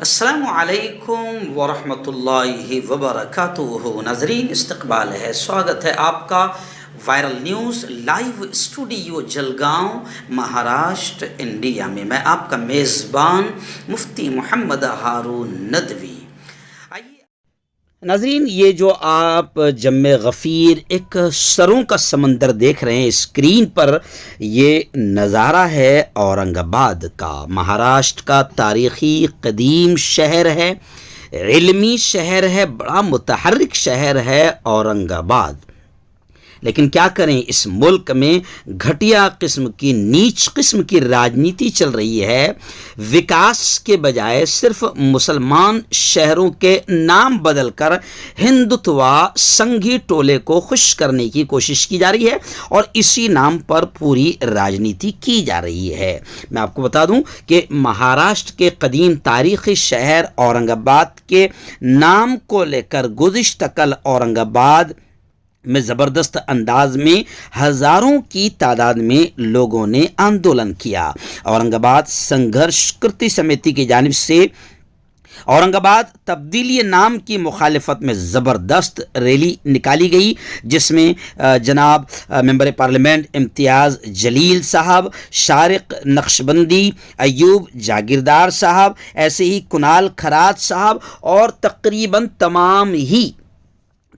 अस्सलामु अलैकुम वरहमतुल्लाहि वबरकातुहू। नाज़रीन, इस्तकबाल है, स्वागत है आपका viral news live studio Jalgaon, Maharashtra, India में। मैं आपका मेज़बान मुफ्ती मोहम्मद हारून नदवी। नाज़रीन, ये जो आप जम्मे गफ़ीर एक सरों का समंदर देख रहे हैं स्क्रीन पर, ये नज़ारा है औरंगाबाद का। महाराष्ट्र का तारीख़ी कदीम शहर है, इल्मी शहर है, बड़ा मुतहर्रिक शहर है औरंगाबाद। लेकिन क्या करें, इस मुल्क में घटिया किस्म की, नीच किस्म की राजनीति चल रही है। विकास के बजाय सिर्फ मुसलमान शहरों के नाम बदलकर हिंदुत्वा संघी टोले को खुश करने की कोशिश की जा रही है और इसी नाम पर पूरी राजनीति की जा रही है। मैं आपको बता दूं कि महाराष्ट्र के कदीम तारीख़ी शहर औरंगाबाद के नाम को लेकर गुज़िश्ता कल औरंगाबाद में ज़बरदस्त अंदाज में हज़ारों की तादाद में लोगों ने आंदोलन किया। औरंगाबाद संघर्ष कृति समिति की जानिब से औरंगाबाद तब्दीली नाम की मुखालिफत में ज़बरदस्त रैली निकाली गई, जिसमें जनाब मेंबर पार्लियामेंट इम्तियाज़ जलील साहब, शारिक नक्शबंदी, अयूब जागीरदार साहब, ऐसे ही कुनाल खराज साहब और तकरीबन तमाम ही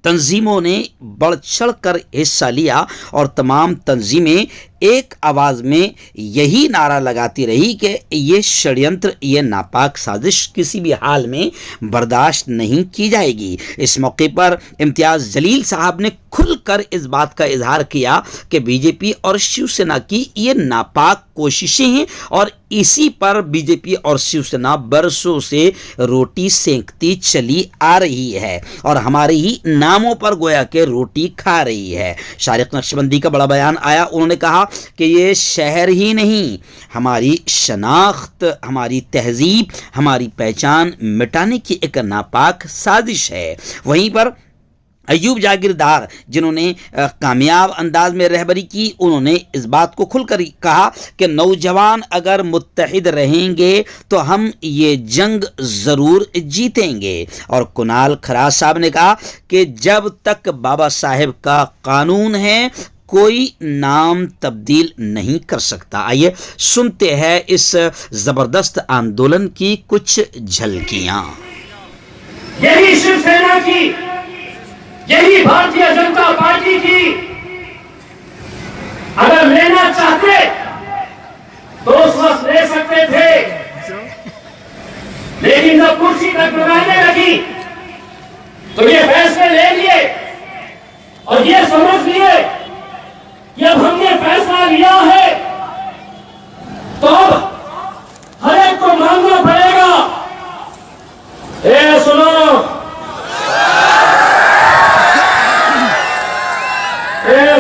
तंजीमों ने बढ़ चढ़ कर हिस्सा लिया और तमाम तंजीमें एक आवाज़ में यही नारा लगाती रही कि ये षड्यंत्र, ये नापाक साजिश किसी भी हाल में बर्दाश्त नहीं की जाएगी। इस मौके पर इम्तियाज़ जलील साहब ने खुलकर इस बात का इजहार किया कि बीजेपी और शिवसेना की ये नापाक कोशिशें हैं और इसी पर बीजेपी और शिवसेना बरसों से रोटी सेंकती चली आ रही है और हमारे ही नामों पर गोया के रोटी खा रही है। शारिक नक्शबंदी का बड़ा बयान आया, उन्होंने कहा कि ये शहर ही नहीं, हमारी शनाख्त, हमारी तहजीब, हमारी पहचान मिटाने की एक नापाक साजिश है। वहीं पर अयूब जागीरदार, जिन्होंने कामयाब अंदाज में रहबरी की, उन्होंने इस बात को खुलकर कहा कि नौजवान अगर मुत्तहिद रहेंगे तो हम ये जंग ज़रूर जीतेंगे। और कुनाल खराज साहब ने कहा कि जब तक बाबा साहेब का कानून है कोई नाम तब्दील नहीं कर सकता। आइए सुनते हैं इस ज़बरदस्त आंदोलन की कुछ झलकियां। यही शिवसेना की, यही भारतीय जनता पार्टी की अगर लेना चाहते तो उस वक्त ले सकते थे, लेकिन जब कुर्सी तक लगाने लगी तो ये फैसले ले लिए और ये समझ लिए कि अब हमने फैसला लिया है तो अब हर एक को मानना पड़ेगा। सुनो,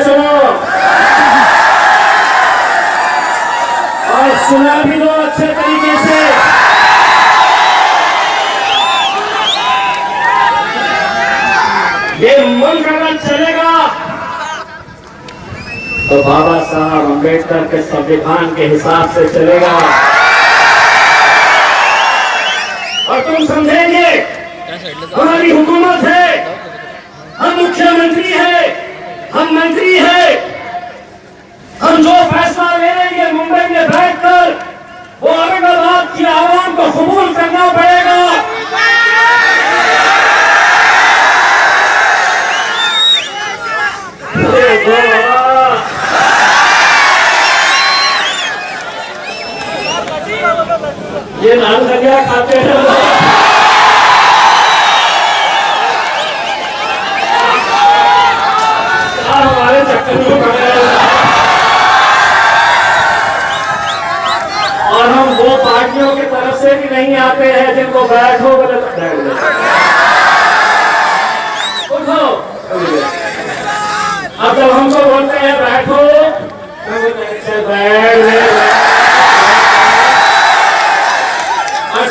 सुनो और सुना भी दो अच्छे तरीके से। ये मुल्क अगर चलेगा तो बाबा साहब अम्बेडकर के संविधान के हिसाब से चलेगा और तुम समझेंगे हमारी हुकूमत है, हम मुख्यमंत्री है, हम मंत्री है, हम जो फैसला ले लेंगे मुंबई में बैठकर वो औरंगाबाद की आवाम को कबूल करना पड़ेगा। ये नाम क्या खाते हैं हमारे चक्कर में पड़े और हम वो पार्टियों की तरफ से भी नहीं आते हैं जिनको बैठो बोले उठो। अब जब हमको बोलते हैं बैठो तो बैठ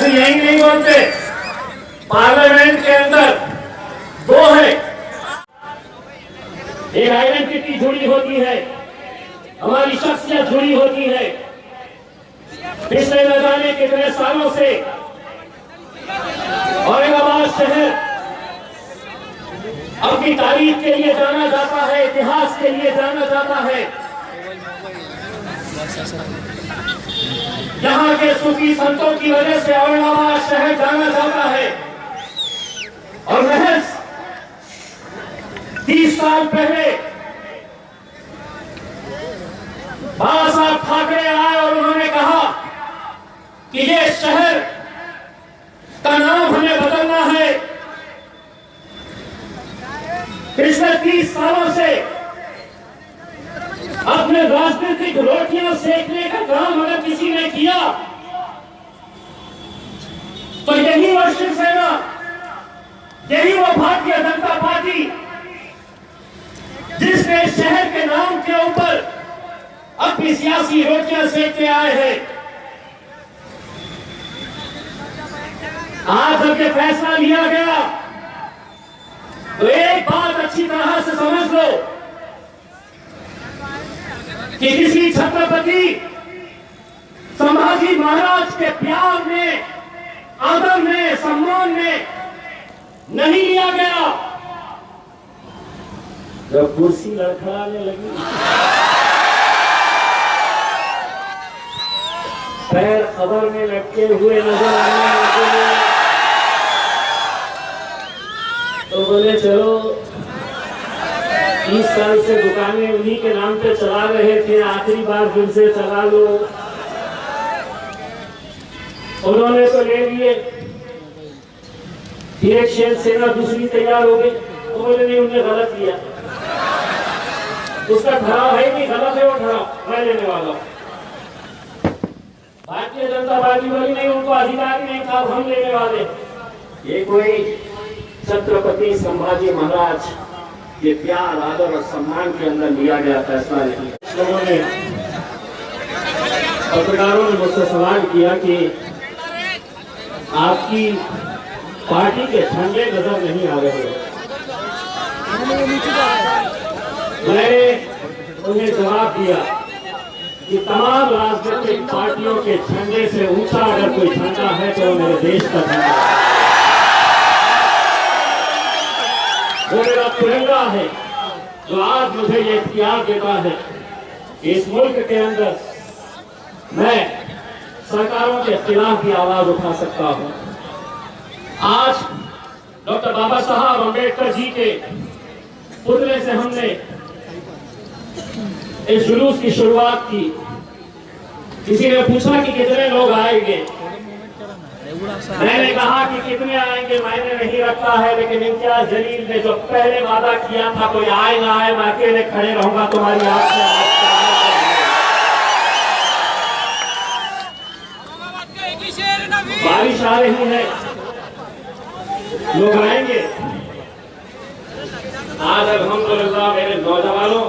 यही नहीं बोलते। पार्लियामेंट के अंदर दो है, एक आइडेंटिटी जुड़ी होती है, हमारी शख्सियत जुड़ी होती है। पिछले न जाने कितने सालों से की तारीख के लिए जाना जाता है, इतिहास के लिए जाना जाता है। यहाँ के सूफी संतों की वजह से औरंगाबाद शहर जाना जाता है। और महज 30 साल पहले बाबा साहब ठाकरे आए और उन्होंने कहा कि ये शहर का नाम हमें बदलना है। पिछले 30 सालों से अपने राजनीतिक रोटियां सेकने का काम अगर किसी ने किया तो यही वो शिवसेना, यही वो भारतीय जनता पार्टी जिसने शहर के नाम के ऊपर अपनी सियासी रोटियां सेकते आए हैं। आज जब ये फैसला लिया गया तो एक बात अच्छी तरह से समझ लो कि किसी छत्रपति संभाजी महाराज के प्यार में, आदर में, सम्मान में नहीं लिया गया। जब कुर्सी लड़खड़ाने लगी, पैर खबर में लटके हुए नजर आने लगे, तो बोले चलो 30 साल से दुकानें उन्हीं के नाम पे चला रहे थे, आखिरी बार फिर से चला लो। उन्होंने तो ले लिए, फिर एक शेर सेना दूसरी तैयार हो गई, तो बोले नहीं उन्होंने गलत लिया। उसका ठहराव है कि गलत है, वो ठहराव मैं लेने वाला हूँ। भारतीय जनता पार्टी वाली नहीं, उनको अधिकार नहीं था, हम लेने वाले। ये कोई छत्रपति संभाजी महाराज के प्यार, आदर और सम्मान के अंदर लिया गया फैसला नहीं। लोगों ने, पत्रकारों ने मुझसे सवाल किया कि आपकी पार्टी के झंडे नजर नहीं आ रहे। मैंने उन्हें जवाब दिया कि तमाम राजनीतिक पार्टियों के झंडे से ऊंचा अगर कोई झंडा है तो मेरे देश का झंडा है, वो मेरा तिरंगा है, जो आज मुझे ये इख्तियार देता है कि इस मुल्क के अंदर मैं सरकारों के खिलाफ भी आवाज उठा सकता हूं। आज डॉक्टर बाबा साहब अम्बेडकर जी के पुतले से हमने इस जुलूस की शुरुआत की। किसी ने पूछा कि कितने लोग आएंगे, मैंने कहा कि कितने आएंगे मायने नहीं रखता है, लेकिन इम्तियाज जलील ने जो पहले वादा किया था कोई आए ना आए मैं अकेले खड़े रहूंगा तुम्हारी आंख में। बारिश आ रही है, लोग आएंगे। आज अल्हम्दुलिल्लाह मेरे नौजवानों,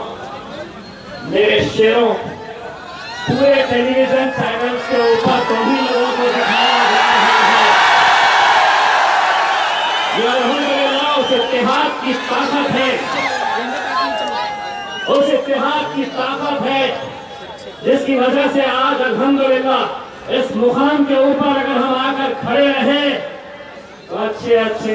मेरे शेरों, पूरे टेलीविजन चैनल्स के ऊपर तुम्ही लोगों को दिखाया जा रहा है। ये अल्हम्दुलिल्लाह उस इत्तेहाद की ताकत है, उस इत्तेहाद की ताकत है जिसकी वजह से आज अल्हम्दुलिल्लाह इस मुकाम के ऊपर अगर हम आकर खड़े रहे तो अच्छे अच्छे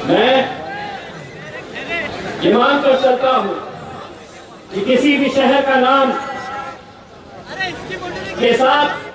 मैं ये मानकर चलता हूं कि किसी भी शहर का नाम के साथ